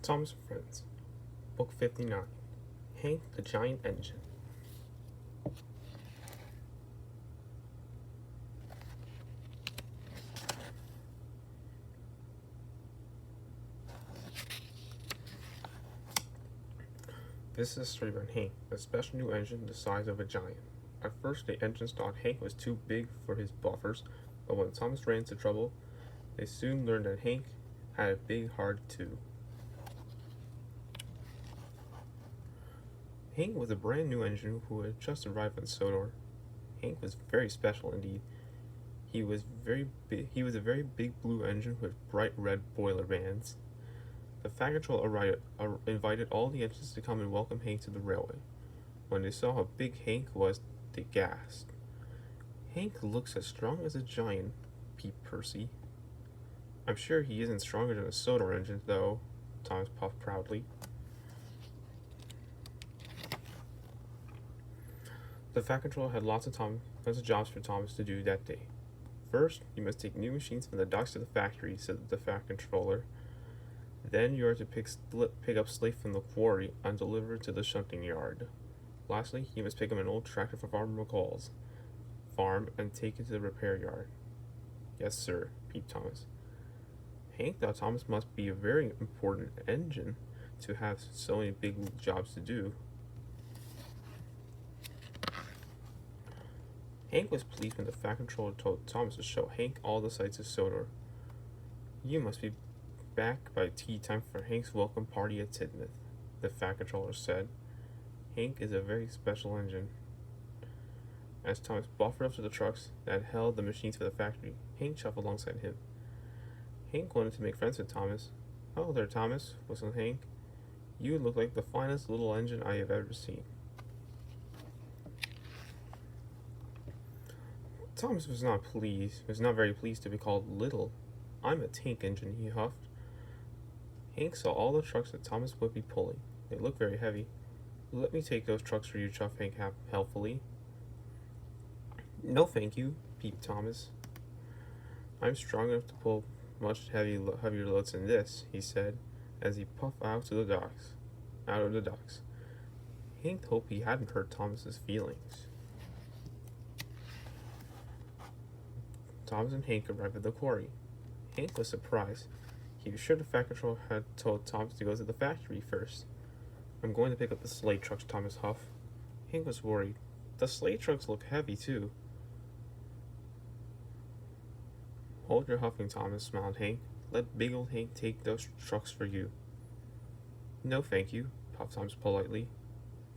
Thomas and Friends, Book 59, Hank the Giant Engine. This is a story about Hank, a special new engine the size of a giant. At first, the engines thought Hank was too big for his buffers, but when Thomas ran into trouble, they soon learned that Hank had a big heart too. Hank was a brand new engine who had just arrived on Sodor. Hank was very special indeed. He was a very big blue engine with bright red boiler bands. The Fat Control invited all the engines to come and welcome Hank to the railway. When they saw how big Hank was, they gasped. "Hank looks as strong as a giant," peeped Percy. "I'm sure he isn't stronger than a Sodor engine, though," Thomas puffed proudly. The Fat Control had lots of jobs for Thomas to do that day. "First, you must take new machines from the docks to the factory," said the Fat Controller. "Then you are to pick up slate from the quarry and deliver it to the shunting yard. Lastly, you must pick up an old tractor from Farmer McCall's farm and take it to the repair yard." "Yes, sir," peeped Thomas. Hank thought Thomas must be a very important engine to have so many big jobs to do. Hank was pleased when the Fat Controller told Thomas to show Hank all the sights of Sodor. "You must be back by tea time for Hank's welcome party at Tidmouth," the Fat Controller said. "Hank is a very special engine." As Thomas buffered up to the trucks that held the machines for the factory, Hank shuffled alongside him. Hank wanted to make friends with Thomas. "Hello there, Thomas," whistled Hank. "You look like the finest little engine I have ever seen." Thomas was not very pleased to be called little. "I'm a tank engine," he huffed. Hank saw all the trucks that Thomas would be pulling. "They look very heavy." "Let me take those trucks for you," chuffed Hank helpfully. "No, thank you," peeped Thomas. "I'm strong enough to pull much heavier loads than this," he said, as he puffed out of the docks. Hank hoped he hadn't hurt Thomas's feelings. Thomas and Hank arrived at the quarry. Hank was surprised. He was sure the Fat Control had told Thomas to go to the factory first. "I'm going to pick up the slate trucks," Thomas huffed. Hank was worried. "The slate trucks look heavy, too." "Hold your huffing, Thomas," smiled Hank. "Let big old Hank take those trucks for you." "No, thank you," puffed Thomas politely.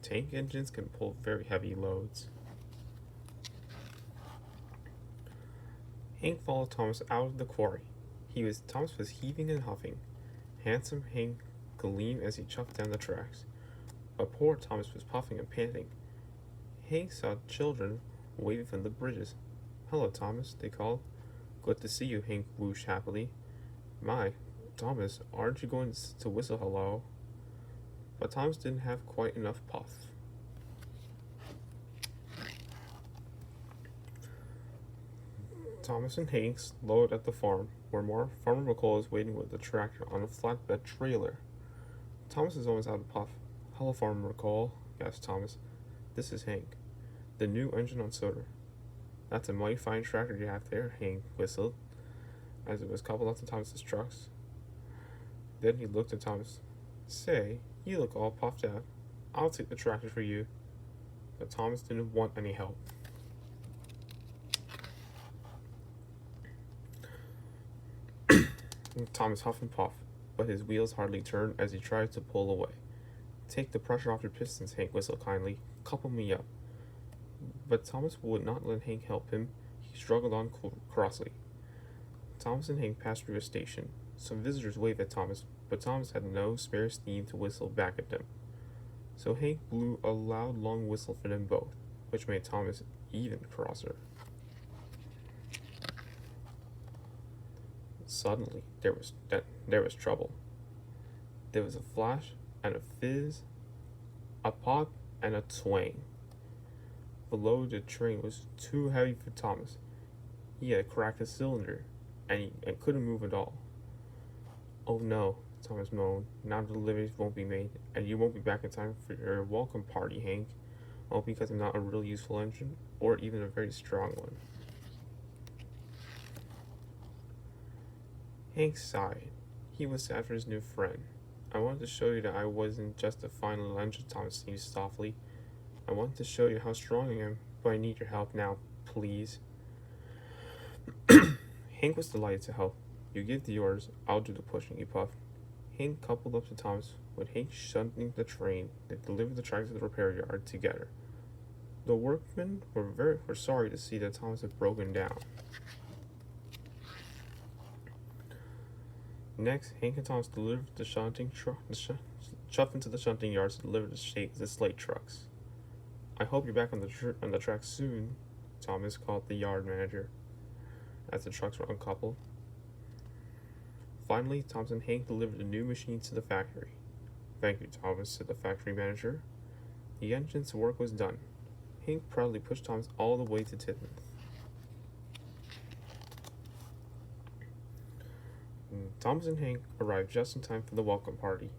"Tank engines can pull very heavy loads." Hank followed Thomas out of the quarry. Thomas was heaving and huffing. Handsome Hank gleamed as he chuffed down the tracks. But poor Thomas was puffing and panting. Hank saw children waving from the bridges. "Hello, Thomas," they called. "Good to see you," Hank whooshed happily. "My, Thomas, aren't you going to whistle hello?" But Thomas didn't have quite enough puff. Thomas and Hank loaded at the farm, where Farmer McCall was waiting with the tractor on a flatbed trailer. Thomas is almost out of puff. "Hello, Farmer McCall," gasped Thomas. "This is Hank, the new engine on Sodor." "That's a mighty fine tractor you have there," Hank whistled, as it was coupled up to Thomas's trucks. Then he looked at Thomas. "Say, you look all puffed out. I'll take the tractor for you." But Thomas didn't want any help. Thomas huffed and puffed, but his wheels hardly turned as he tried to pull away. "Take the pressure off your pistons," Hank whistled kindly. "Couple me up." But Thomas would not let Hank help him. He struggled on crossly. Thomas and Hank passed through a station. Some visitors waved at Thomas, but Thomas had no spare steam to whistle back at them. So Hank blew a loud, long whistle for them both, which made Thomas even crosser. Suddenly, there was trouble. There was a flash and a fizz, a pop and a twang. The loaded train was too heavy for Thomas. He had cracked a cylinder, and couldn't move at all. "Oh no," Thomas moaned. Now the deliveries won't be made, and you won't be back in time for your welcome party, Hank. All because I'm not a really useful engine, or even a very strong one. Hank sighed. He was sad for his new friend. I wanted to show you that I wasn't just a fine little engine, Thomas sneezed softly. I wanted to show you how strong I am, but I need your help now, please. Hank was delighted to help. You give the orders, I'll do the pushing, he puffed. Hank coupled up to Thomas. With Hank shunting the train, they delivered the tracks to the repair yard together. The workmen were sorry to see that Thomas had broken down. Next, Hank and Thomas delivered the shunting shoved into the shunting yards to deliver the slate trucks. I hope you're back on the track soon, Thomas called the yard manager as the trucks were uncoupled. Finally, Thomas and Hank delivered the new machines to the factory. Thank you, Thomas, said the factory manager. The engine's work was done. Hank proudly pushed Thomas all the way to Tidmouth. Thomas and Hank arrived just in time for the welcome party.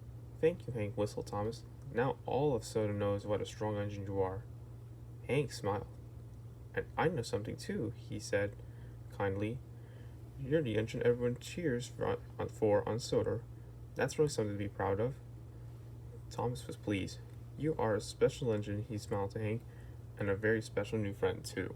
Thank you, Hank, whistled Thomas. Now all of Soda knows what a strong engine you are. Hank smiled. And I know something too, he said kindly. You're the engine everyone cheers for on Soda. That's really something to be proud of. Thomas was pleased. You are a special engine, he smiled to Hank, and a very special new friend too.